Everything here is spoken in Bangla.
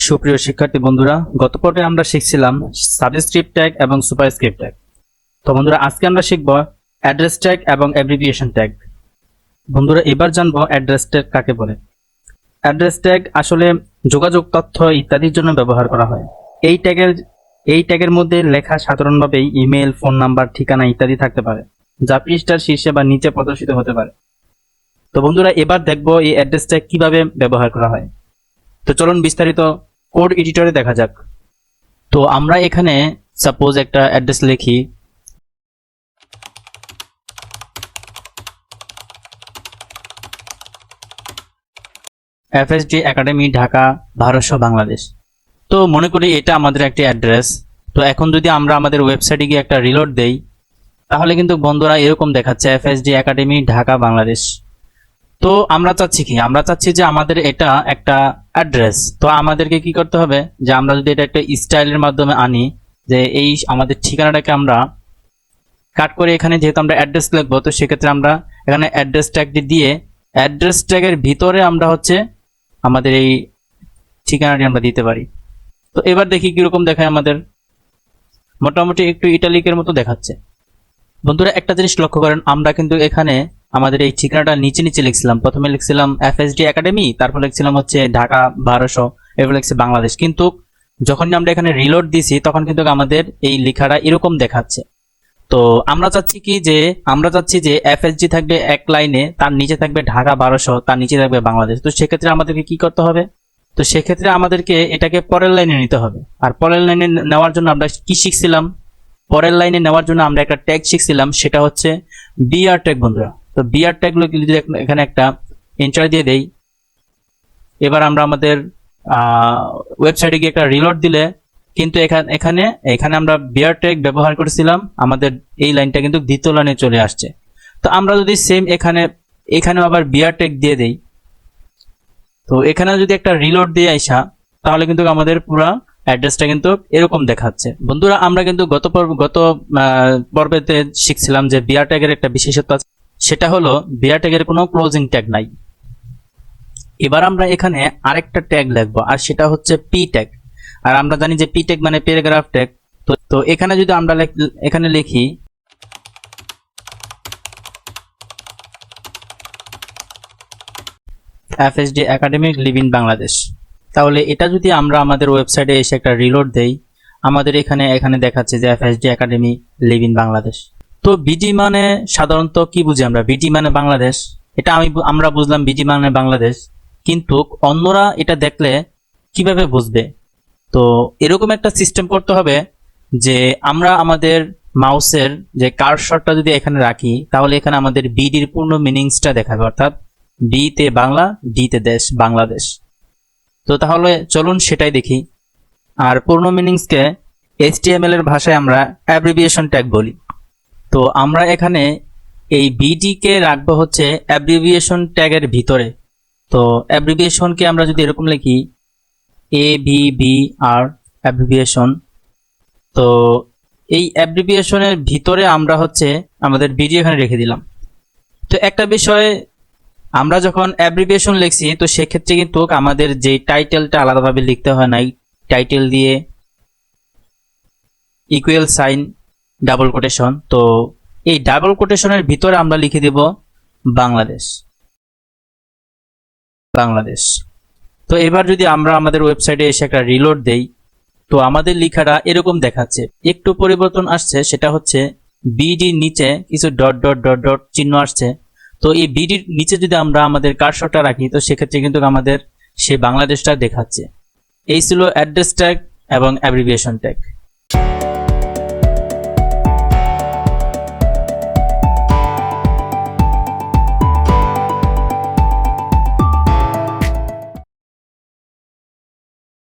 সুপ্রিয় শিক্ষার্থী বন্ধুরা, গত পর্বে আমরা শিখছিলাম সাবস্ক্রিপ্ট ট্যাগ এবং সুপারস্ক্রিপ্ট ট্যাগ। তো বন্ধুরা, আজকে আমরা শিখব অ্যাড্রেস ট্যাগ এবং অ্যাব্রিভিয়েশন ট্যাগ। বন্ধুরা, এবার জানবো অ্যাড্রেস ট্যাগ কাকে বলে। অ্যাড্রেস ট্যাগ আসলে যোগাযোগ তথ্য ইত্যাদির জন্য ব্যবহার করা হয়। এই ট্যাগের মধ্যে লেখা সাধারণভাবে ইমেল, ফোন নাম্বার, ঠিকানা ইত্যাদি থাকতে পারে, যা পৃষ্ঠার শীর্ষে বা নিচে প্রদর্শিত হতে পারে। তো বন্ধুরা, এবার দেখবো এই অ্যাড্রেস ট্যাগ কিভাবে ব্যবহার করা হয়। তো চলুন বিস্তারিত কোড এডিটরে দেখা যাক। তো আমরা এখানে সাপোজ একটা অ্যাড্রেস লিখি, FSD একাডেমি, ঢাকা 1200 বাংলাদেশ। তো মনে করি এটা আমাদের একটি অ্যাড্রেস। তো এখন যদি আমরা আমাদের ওয়েবসাইটে গিয়ে একটা রিলোড দেই, তাহলে কিন্তু বন্ধুরা এরকম দেখাচ্ছে FSD একাডেমি, ঢাকা বাংলাদেশ। তো আমরা চাচ্ছি কি? আমরা চাচ্ছি যে আমাদের এটা একটা অ্যাড্রেস। তো আমাদেরকে কি করতে হবে, যে আমরা যদি এটা একটা স্টাইলের মাধ্যমে আনি, যে এই আমাদের ঠিকানাটাকে আমরা কাট করে এখানে যেহেতু আমরা অ্যাড্রেস লিখবো, তো সেক্ষেত্রে আমরা এখানে অ্যাড্রেস ট্যাগটি দিয়ে অ্যাড্রেস ট্যাগের ভিতরে আমরা আমাদের এই ঠিকানাটি আমরা দিতে পারি। তো এবার দেখি কিরকম দেখায় আমাদের। মোটামুটি একটু ইটালিকের মতো দেখাচ্ছে। বন্ধুরা, একটা জিনিস লক্ষ্য করেন, আমরা কিন্তু এখানে আমাদের এই ঠিকানাটা নিচে নিচে লিখছিলাম। প্রথমে লিখছিলাম FSD একাডেমি, তারপর লিখছিলাম ঢাকা 1200, এবার লিখছি বাংলাদেশ। কিন্তু যখন আমরা এখানে রিলোড দিছি, তখন কিন্তু আমাদের এই লেখাটা এরকম দেখাচ্ছে। তো আমরা চাচ্ছি যে FSD থাকবে এক লাইনে, তার নিচে থাকবে ঢাকা 1200, তার নিচে থাকবে বাংলাদেশ। তো সেক্ষেত্রে আমাদেরকে কি করতে হবে? তো সেক্ষেত্রে আমাদেরকে এটাকে পরের লাইনে নিতে হবে। আর পরের লাইনে নেওয়ার জন্য আমরা কি শিখছিলাম? পরের লাইনে নেওয়ার জন্য আমরা একটা ট্যাগ শিখছিলাম, সেটা হচ্ছে বিআর ট্যাগ। বন্ধুরা, তো বিআর ট্যাগ যদি এখানে একটা এন্টার দিয়ে দেই, এবার আমরা আমাদের ওয়েবসাইটে গিয়ে একটা রিলোড দিলে কিন্তু এখানে আমরা বিআর ট্যাগ ব্যবহার করেছিলাম, আমাদের এই লাইনটা কিন্তু দ্বিতীয় লাইনে চলে আসছে। তো আমরা যদি সেম এখানেও আবার বিআর ট্যাগ দিয়ে দেই, তো এখানে যদি একটা রিলোড দিয়ে আসা, তাহলে কিন্তু আমাদের পুরো অ্যাড্রেসটা কিন্তু এরকম দেখাচ্ছে। বন্ধুরা, আমরা কিন্তু গত পর্বেতে শিখছিলাম যে বিআর ট্যাগের একটা বিশেষত্ব আছে, সেটা হলো বিআর ট্যাগের কোনো ক্লোজিং ট্যাগ নাই। এবার আমরা এখানে আরেকটা ট্যাগ লিখবো, আর সেটা হচ্ছে পি ট্যাগ। আর আমরা জানি যে পি ট্যাগ মানে প্যারাগ্রাফ ট্যাগ। তো এখানে যদি আমরা এখানে লিখি FSD academic live in Bangladesh, তাহলে এটা যদি আমরা আমাদের ওয়েবসাইটে এসে একটা রিলোড দেই, আমাদের এখানে দেখাচ্ছে যে FSD academy live in Bangladesh. তো বিডি মানে সাধারণত কি বুঝি আমরা? বিডি মানে বাংলাদেশ। এটা আমরা বুঝলাম বিডি মানে বাংলাদেশ, কিন্তু অন্যরা এটা দেখলে কিভাবে বুঝবে? তো এরকম একটা সিস্টেম করতে হবে যে আমরা আমাদের মাউসের যে কার্সরটা যদি এখানে রাখি, তাহলে এখানে আমাদের বিডির পূর্ণ মিনিংসটা দেখাবে, অর্থাৎ বি তে বাংলা, ডি তে দেশ, বাংলাদেশ। তো তাহলে চলুন সেটাই দেখি। আর পূর্ণ মিনিংসকে HTML এর ভাষায় আমরা অ্যাব্রিভিয়েশন ট্যাগ বলি। তো আমরা এখানে এই বিডি কে রাখবো অ্যাব্রিভিয়েশন ট্যাগের ভিতরে। তো অ্যাব্রিভিয়েশনকে আমরা যদি এরকম লিখি ABBR অ্যাব্রিভিয়েশন, তো এই অ্যাব্রিভিয়েশনের ভিতরে আমরা আমাদের বিডি এখানে রেখে দিলাম। তো একটা বিষয়, আমরা যখন অ্যাব্রিভিয়েশন লিখছি, তো সেক্ষেত্রে কিন্তু আমাদের যে টাইটেলটা আলাদাভাবে লিখতে হয় না। টাইটেল দিয়ে ইকুয়াল সাইন, ডাবল কোটেশন। তো এই ডাবল কোটেশনের ভিতরে আমরা লিখে দেব বাংলাদেশ। তো এবার যদি আমরা আমাদের ওয়েবসাইটে এসে একটা রিলোড দেই, তো আমাদের লেখাটা এরকম দেখাচ্ছে। একটু পরিবর্তন আসছে, সেটা হচ্ছে বিডির নিচে কিছু ডট ডট ডট ডট চিহ্ন আসছে। তো এই বিডির নিচে যদি আমরা আমাদের কার্সরটা রাখি, তো সেক্ষেত্রে কিন্তু আমাদের সেই বাংলাদেশটা দেখাচ্ছে। এই ছিল অ্যাড্রেস ট্যাগ এবং অ্যাব্রিভিয়েশন ট্যাগ।